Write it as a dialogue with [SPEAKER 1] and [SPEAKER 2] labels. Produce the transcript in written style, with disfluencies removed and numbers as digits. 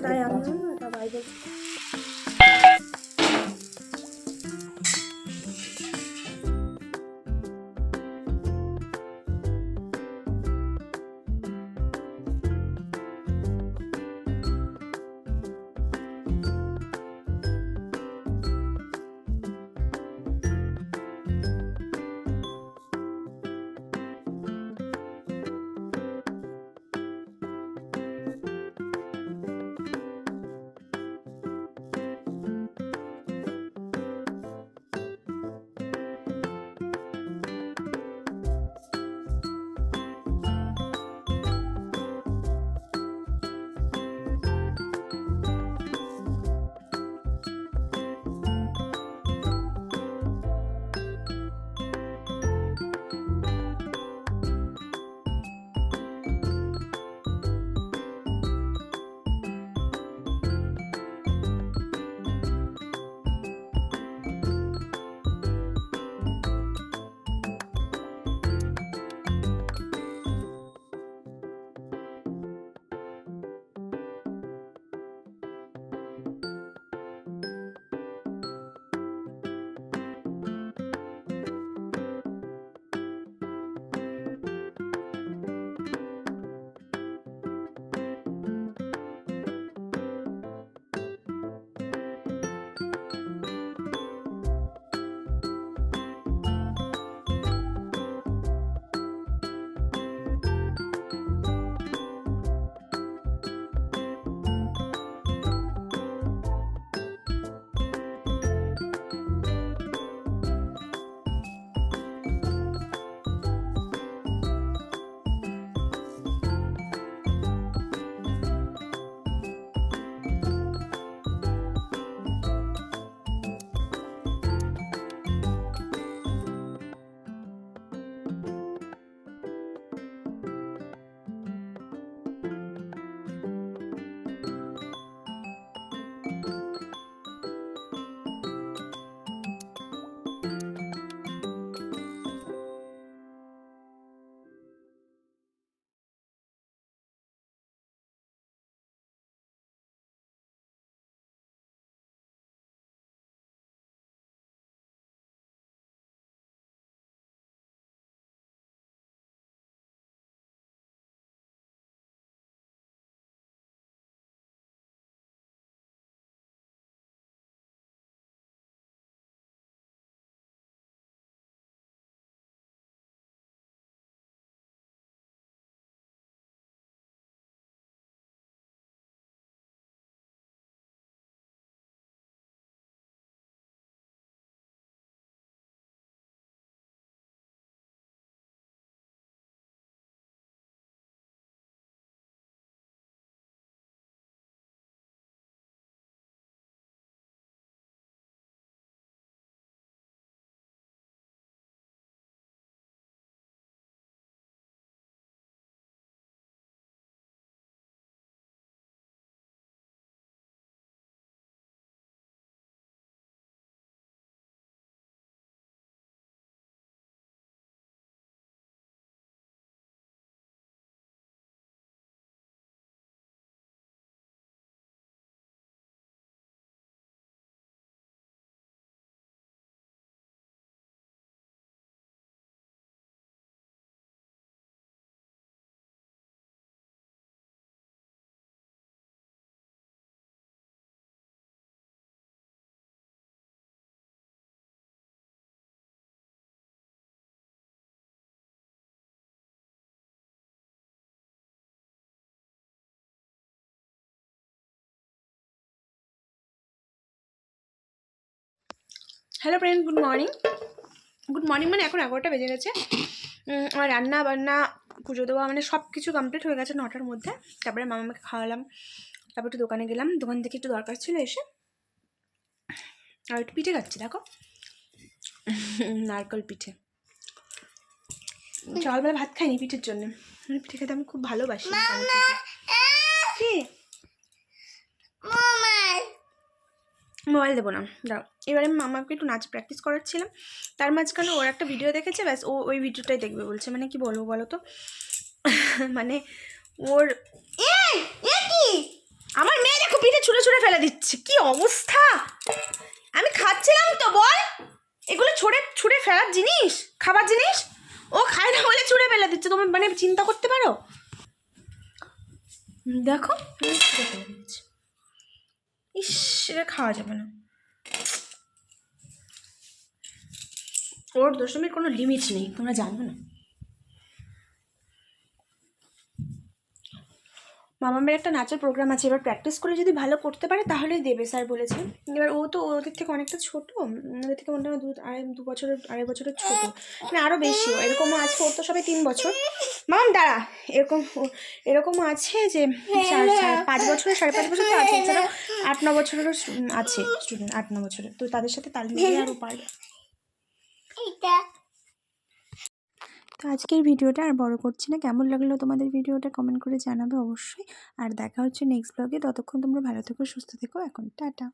[SPEAKER 1] তাই আমি না বাইরে হ্যালো ফ্রেন্ড, গুড মর্নিং মানে এখন 11টা বেজে গেছে। আমার রান্না বান্না পুজো দেওয়া মানে সব কিছু কমপ্লিট হয়ে গেছে 9টার মধ্যে। তারপরে মামাকে খাওয়ালাম, তারপর একটু দোকানে গেলাম, দোকান থেকে একটু দরকার ছিল এসে আর একটু পিঠে খাচ্ছি। দেখো, নারকেল পিঠে। সকালবেলা ভাত খাইনি পিঠের জন্য, পিঠে খেতে আমি খুব ভালোবাসি। কি মোবাইল দেবো না, দাও। এবারে মামাকে একটু নাচ প্র্যাকটিস করাচ্ছিলাম, তার মাঝখানে ওর একটা ভিডিও দেখেছে, ব্যাস ও ওই ভিডিওটাই দেখবে বলছে। মানে কি বলবো বলো তো, মানে ওর কি আমার দিচ্ছে, কি অবস্থা! আমি খাচ্ছিলাম তো, বল। এগুলো ছুঁড়ে ফেলার জিনিস, খাবার জিনিস। ও খায় না বলে ছুঁড়ে ফেলে দিচ্ছে, তুমি মানে চিন্তা করতে পারো। দেখো, ছুঁড়ে ফেলে দিচ্ছে। ইস, এটা খাওয়া যাবে না। ওর দশমীর কোনো লিমিট নেই, তোমরা জানো না। মামামের একটা নাচের প্রোগ্রাম আছে, এবার প্র্যাকটিস করে যদি ভালো করতে পারে তাহলেই দেবে, স্যার বলেছেন। এবার ও তো ওদের থেকে অনেকটা ছোটো, ওদের থেকে মনে হয় 2 বছরের ছোটো, মানে আরও বেশি। এরকমও আছে, ওর তো সবাই 3 বছর। মাম দাঁড়া, এরকমও আছে যে 5 বছরের, 5.5 বছর তো আছে, এছাড়াও 8-9 বছরেরও আছে স্টুডেন্ট, 8-9 বছরের। তো তাদের সাথে তাল মিলিয়ে আরও পারবে। তো আজকের ভিডিওটা আর বড় করছি না। কেমন লাগলো তোমাদের ভিডিওটা কমেন্ট করে জানাবে অবশ্যই। আর দেখা হচ্ছে নেক্সট ব্লগে। ততক্ষণ তোমরা ভালো থেকো, সুস্থ থেকো। এখন টাটা।